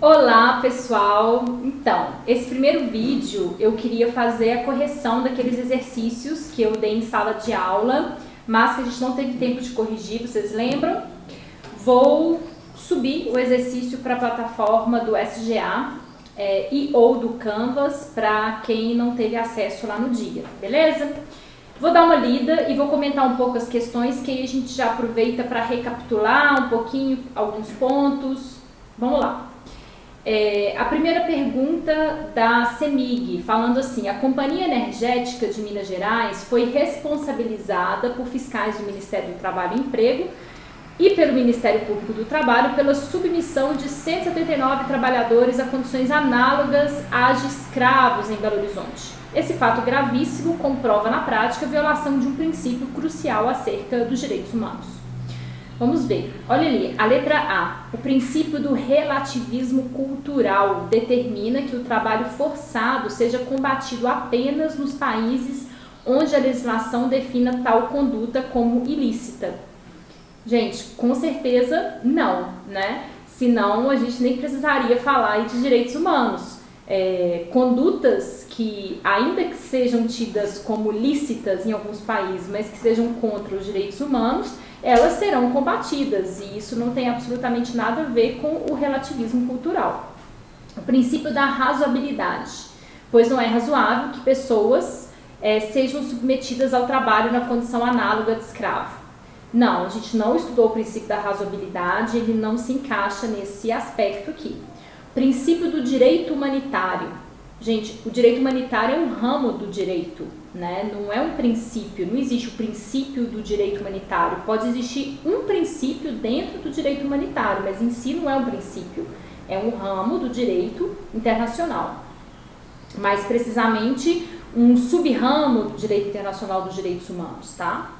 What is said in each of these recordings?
Olá pessoal, então, esse primeiro vídeo eu queria fazer a correção daqueles exercícios que eu dei em sala de aula, mas que a gente não teve tempo de corrigir, vocês lembram? Vou subir o exercício para a plataforma do SGA e ou do Canvas para quem não teve acesso lá no dia, beleza? Vou dar uma lida e vou comentar um pouco as questões que aí a gente já aproveita para recapitular um pouquinho alguns pontos. Vamos lá. A primeira pergunta da CEMIG, falando assim: a Companhia Energética de Minas Gerais foi responsabilizada por fiscais do Ministério do Trabalho e Emprego e pelo Ministério Público do Trabalho pela submissão de 179 trabalhadores a condições análogas às de escravos em Belo Horizonte. Esse fato gravíssimo comprova na prática a violação de um princípio crucial acerca dos direitos humanos. Vamos ver, olha ali, a letra A. O princípio do relativismo cultural determina que o trabalho forçado seja combatido apenas nos países onde a legislação defina tal conduta como ilícita. Gente, com certeza não, né? Senão a gente nem precisaria falar aí de direitos humanos. Condutas que, ainda que sejam tidas como lícitas em alguns países, mas que sejam contra os direitos humanos, elas serão combatidas, e isso não tem absolutamente nada a ver com o relativismo cultural. O princípio da razoabilidade, pois não é razoável que pessoas sejam submetidas ao trabalho na condição análoga de escravo. Não, a gente não estudou o princípio da razoabilidade, ele não se encaixa nesse aspecto aqui. Princípio do direito humanitário. Gente, o direito humanitário é um ramo do direito, né? Não é um princípio, não existe o princípio do direito humanitário. Pode existir um princípio dentro do direito humanitário, mas em si não é um princípio. É um ramo do direito internacional. Mais precisamente, um sub-ramo do direito internacional dos direitos humanos, tá?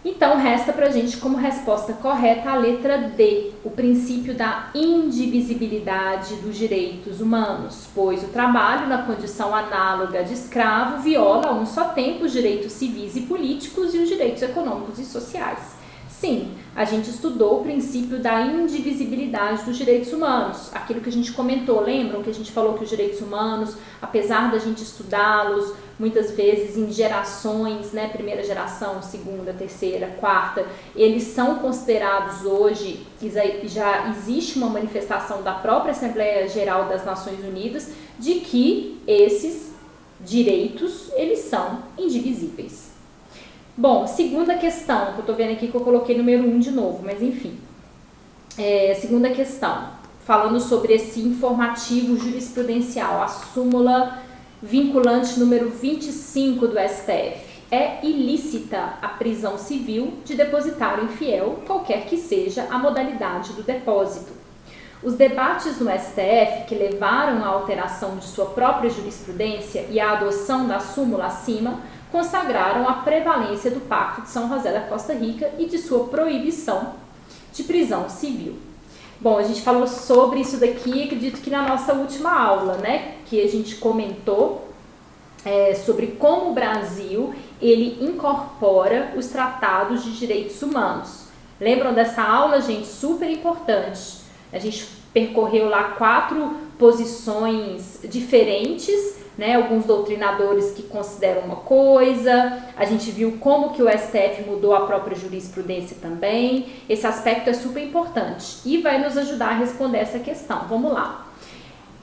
Então, resta pra gente como resposta correta a letra D, o princípio da indivisibilidade dos direitos humanos, pois o trabalho na condição análoga de escravo viola a um só tempo os direitos civis e políticos e os direitos econômicos e sociais. Sim, a gente estudou o princípio da indivisibilidade dos direitos humanos, aquilo que a gente comentou, lembram que a gente falou que os direitos humanos, apesar da gente estudá-los muitas vezes em gerações, né, primeira geração, segunda, terceira, quarta, eles são considerados hoje, já existe uma manifestação da própria Assembleia Geral das Nações Unidas de que esses direitos, eles são indivisíveis. Bom, segunda questão, que eu tô vendo aqui que eu coloquei número 1 de novo, mas enfim. Segunda questão, falando sobre esse informativo jurisprudencial, a súmula vinculante número 25 do STF. É ilícita a prisão civil de depositário infiel, qualquer que seja a modalidade do depósito. Os debates no STF que levaram à alteração de sua própria jurisprudência e à adoção da súmula acima consagraram a prevalência do Pacto de São José da Costa Rica e de sua proibição de prisão civil. Bom, a gente falou sobre isso daqui, acredito que na nossa última aula, né, que a gente comentou sobre como o Brasil, ele incorpora os tratados de direitos humanos. Lembram dessa aula, gente? Super importante. A gente percorreu lá 4 posições diferentes, né, alguns doutrinadores que consideram uma coisa, a gente viu como que o STF mudou a própria jurisprudência também. Esse aspecto é super importante e vai nos ajudar a responder essa questão. Vamos lá.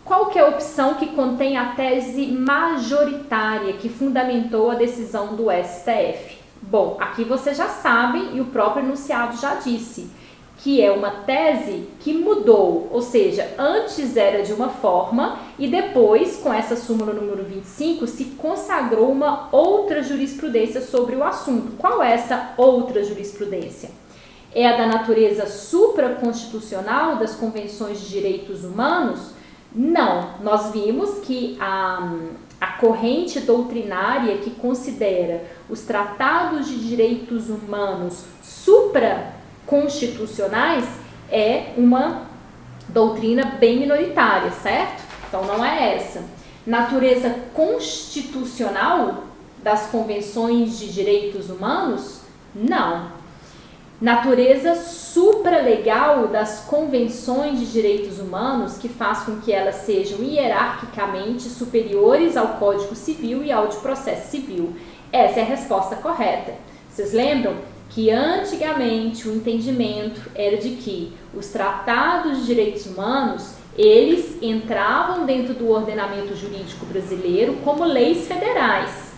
Qual que é a opção que contém a tese majoritária que fundamentou a decisão do STF? Bom, aqui vocês já sabem e o próprio enunciado já disse, que é uma tese que mudou, ou seja, antes era de uma forma e depois, com essa súmula número 25, se consagrou uma outra jurisprudência sobre o assunto. Qual é essa outra jurisprudência? É a da natureza supraconstitucional das convenções de direitos humanos? Não, nós vimos que a corrente doutrinária que considera os tratados de direitos humanos supraconstitucionais é uma doutrina bem minoritária, certo? Então não é essa. Natureza constitucional das convenções de direitos humanos? Não. Natureza supralegal das convenções de direitos humanos que faz com que elas sejam hierarquicamente superiores ao Código Civil e ao de Processo Civil. Essa é a resposta correta. Vocês lembram que antigamente o entendimento era de que os tratados de direitos humanos, eles entravam dentro do ordenamento jurídico brasileiro como leis federais.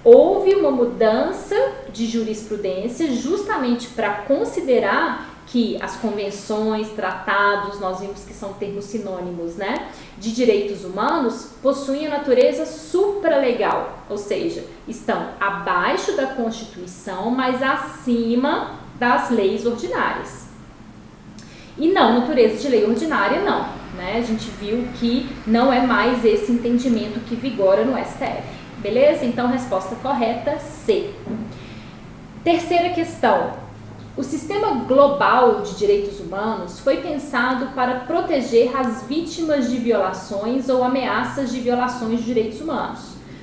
Houve uma mudança de jurisprudência justamente para considerar que as convenções, tratados, nós vimos que são termos sinônimos, né, de direitos humanos, possuem a natureza supralegal, ou seja, estão abaixo da Constituição, mas acima das leis ordinárias. E não natureza de lei ordinária, não, né? A gente viu que não é mais esse entendimento que vigora no STF. Beleza? Então, resposta correta, C. Terceira questão. O sistema global de direitos humanos foi pensado para proteger as vítimas de violações ou ameaças de violações de direitos humanos.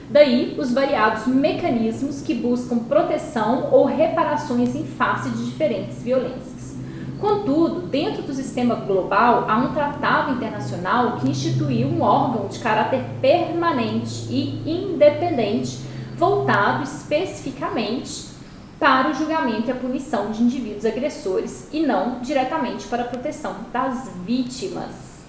Daí, os variados mecanismos que buscam proteção ou reparações em face de diferentes violências. Contudo, dentro do sistema global, há um tratado internacional que instituiu um órgão de caráter permanente e independente, voltado especificamente para o julgamento e a punição de indivíduos agressores e não diretamente para a proteção das vítimas.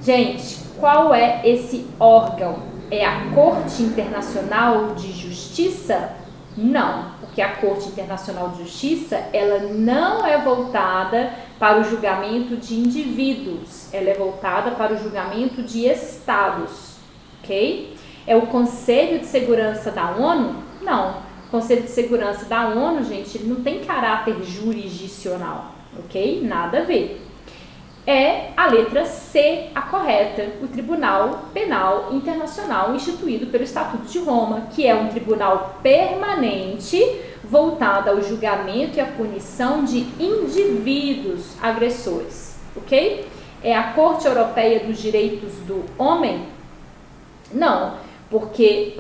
Gente, qual é esse órgão? É a Corte Internacional de Justiça? Não, porque a Corte Internacional de Justiça, ela não é voltada para o julgamento de indivíduos, ela é voltada para o julgamento de estados, ok? É o Conselho de Segurança da ONU? Não, o Conselho de Segurança da ONU, gente, ele não tem caráter jurisdicional, ok? Nada a ver. É a letra C a correta, o Tribunal Penal Internacional instituído pelo Estatuto de Roma, que é um tribunal permanente voltado ao julgamento e à punição de indivíduos agressores, ok? É a Corte Europeia dos Direitos do Homem? Não, por quê,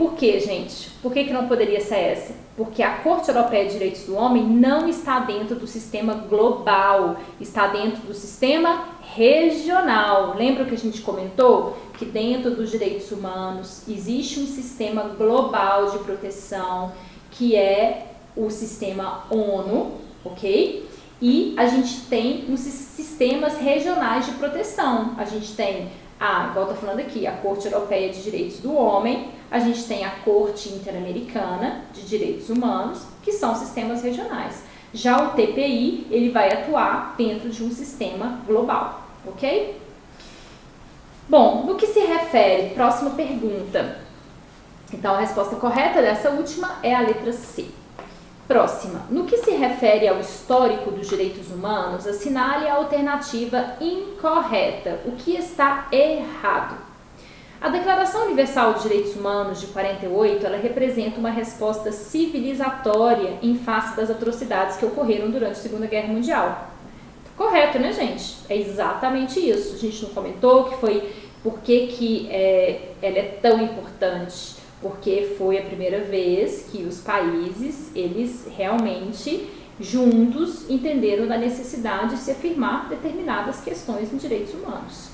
gente? Por que não poderia ser essa? Porque a Corte Europeia de Direitos do Homem não está dentro do sistema global, está dentro do sistema regional. Lembra que a gente comentou que dentro dos direitos humanos existe um sistema global de proteção, que é o sistema ONU, ok? E a gente tem os sistemas regionais de proteção. A gente tem, igual está falando aqui, a Corte Europeia de Direitos do Homem, a gente tem a Corte Interamericana de Direitos Humanos, que são sistemas regionais. Já o TPI, ele vai atuar dentro de um sistema global, ok? Bom, no que se refere, próxima pergunta. Então, a resposta correta dessa última é a letra C. Próxima. No que se refere ao histórico dos direitos humanos, assinale a alternativa incorreta. O que está errado? A Declaração Universal de Direitos Humanos de 48, ela representa uma resposta civilizatória em face das atrocidades que ocorreram durante a Segunda Guerra Mundial. Correto, né, gente? É exatamente isso. A gente não comentou que foi por que ela é tão importante. Porque foi a primeira vez que os países, eles realmente juntos entenderam da necessidade de se afirmar determinadas questões nos direitos humanos.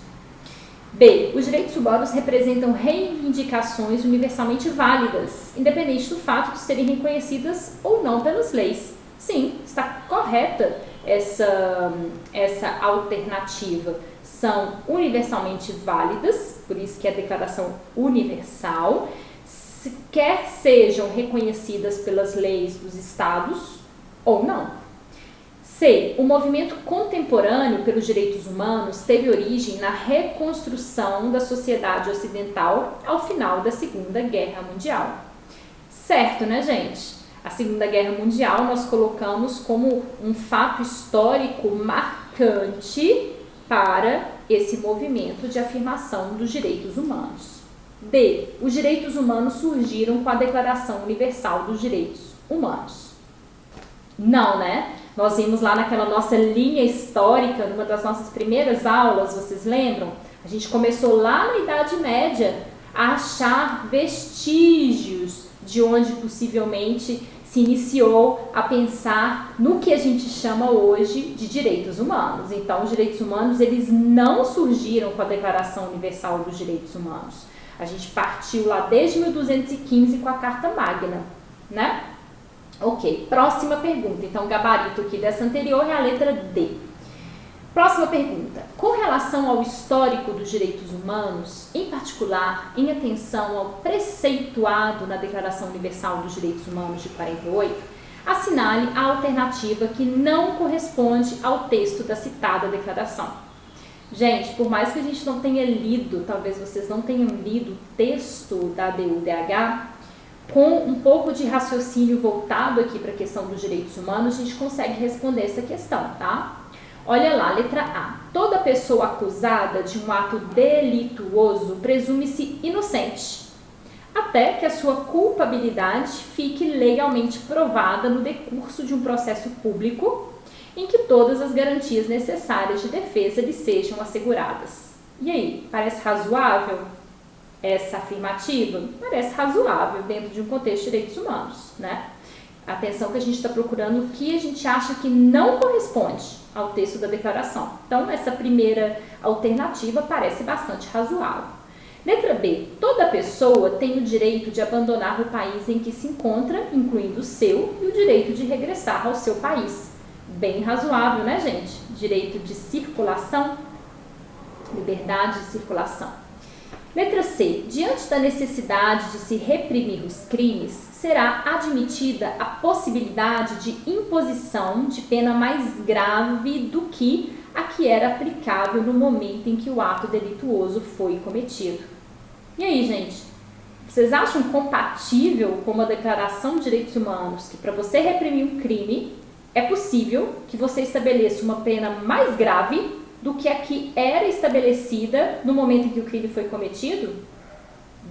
B. Os direitos humanos representam reivindicações universalmente válidas, independente do fato de serem reconhecidas ou não pelas leis. Sim, está correta essa alternativa. São universalmente válidas, por isso que é a Declaração Universal, quer sejam reconhecidas pelas leis dos estados ou não. C. O movimento contemporâneo pelos direitos humanos teve origem na reconstrução da sociedade ocidental ao final da Segunda Guerra Mundial. Certo, né, gente? A Segunda Guerra Mundial nós colocamos como um fato histórico marcante para esse movimento de afirmação dos direitos humanos. D. Os direitos humanos surgiram com a Declaração Universal dos Direitos Humanos. Não, né? Nós vimos lá naquela nossa linha histórica, numa das nossas primeiras aulas, vocês lembram? A gente começou lá na Idade Média a achar vestígios de onde possivelmente se se iniciou a pensar no que a gente chama hoje de direitos humanos. Então, os direitos humanos, eles não surgiram com a Declaração Universal dos Direitos Humanos. A gente partiu lá desde 1215 com a Carta Magna, né? Ok, próxima pergunta. Então, o gabarito aqui dessa anterior é a letra D. Próxima pergunta. Com relação ao histórico dos direitos humanos, em particular, em atenção ao preceituado na Declaração Universal dos Direitos Humanos de 48, assinale a alternativa que não corresponde ao texto da citada declaração. Gente, por mais que a gente não tenha lido, talvez vocês não tenham lido o texto da ADU-DH, com um pouco de raciocínio voltado aqui para a questão dos direitos humanos, a gente consegue responder essa questão, tá? Olha lá, letra A. Toda pessoa acusada de um ato delituoso presume-se inocente, até que a sua culpabilidade fique legalmente provada no decurso de um processo público em que todas as garantias necessárias de defesa lhe sejam asseguradas. E aí, parece razoável essa afirmativa? Parece razoável dentro de um contexto de direitos humanos, né? Atenção que a gente está procurando o que a gente acha que não corresponde ao texto da declaração. Então, essa primeira alternativa parece bastante razoável. Letra B. Toda pessoa tem o direito de abandonar o país em que se encontra, incluindo o seu, e o direito de regressar ao seu país. Bem razoável, né, gente? Direito de circulação, liberdade de circulação. Letra C. Diante da necessidade de se reprimir os crimes, será admitida a possibilidade de imposição de pena mais grave do que a que era aplicável no momento em que o ato delituoso foi cometido. E aí, gente? Vocês acham compatível com uma declaração de direitos humanos que para você reprimir um crime é possível que você estabeleça uma pena mais grave do que a que era estabelecida no momento em que o crime foi cometido?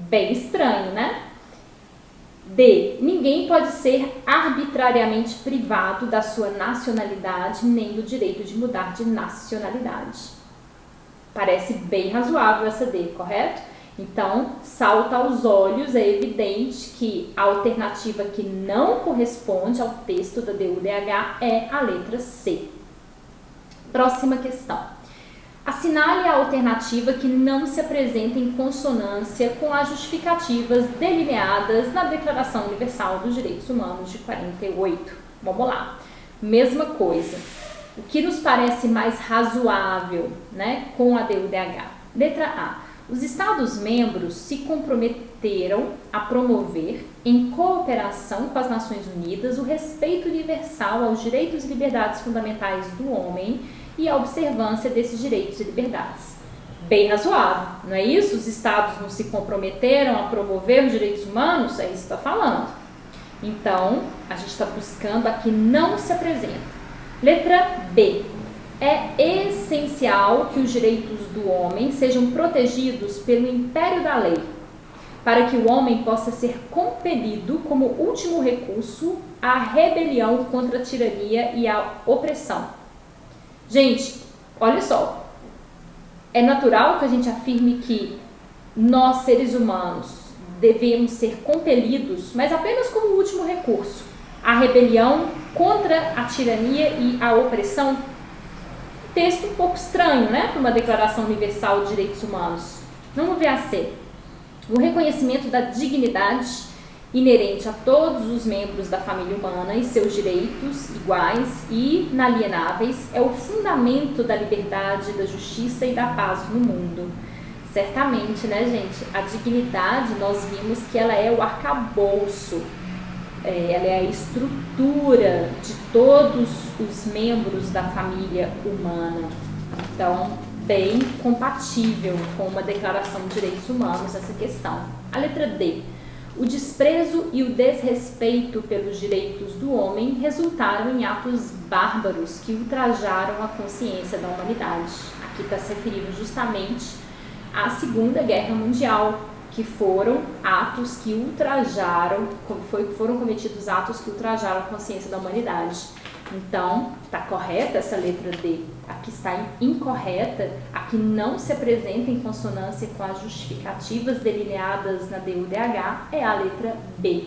Bem estranho, né? D. Ninguém pode ser arbitrariamente privado da sua nacionalidade nem do direito de mudar de nacionalidade. Parece bem razoável essa D, correto? Então, salta aos olhos, é evidente que a alternativa que não corresponde ao texto da ADU-DH é a letra C. Próxima questão. Assinale a alternativa que não se apresenta em consonância com as justificativas delineadas na Declaração Universal dos Direitos Humanos de 48. Vamos lá. Mesma coisa. O que nos parece mais razoável, né, com a ADU-DH? Letra A. Os Estados-membros se comprometeram a promover, em cooperação com as Nações Unidas, o respeito universal aos direitos e liberdades fundamentais do homem e a observância desses direitos e liberdades. Bem razoável, não é isso? Os Estados não se comprometeram a promover os direitos humanos? É isso que está falando. Então, a gente está buscando a que não se apresenta. Letra B. É essencial que os direitos do homem sejam protegidos pelo império da lei, para que o homem possa ser compelido, como último recurso, à rebelião contra a tirania e a opressão. Gente, olha só, é natural que a gente afirme que nós, seres humanos, devemos ser compelidos, mas apenas como último recurso, à rebelião contra a tirania e a opressão? Texto um pouco estranho, né, para uma Declaração Universal de Direitos Humanos. Vamos ver a C. O reconhecimento da dignidade inerente a todos os membros da família humana e seus direitos iguais e inalienáveis é o fundamento da liberdade, da justiça e da paz no mundo. Certamente, né, gente? A dignidade, nós vimos que ela é o arcabouço, ela é a estrutura de todos os membros da família humana. Então, bem compatível com uma Declaração de Direitos Humanos essa questão. A letra D. O desprezo e o desrespeito pelos direitos do homem resultaram em atos bárbaros que ultrajaram a consciência da humanidade. Aqui está se referindo justamente à Segunda Guerra Mundial, que foram atos que ultrajaram, foram cometidos atos que ultrajaram a consciência da humanidade. Então, está correta essa letra D. A que está incorreta, a que não se apresenta em consonância com as justificativas delineadas na ADU-DH, é a letra B.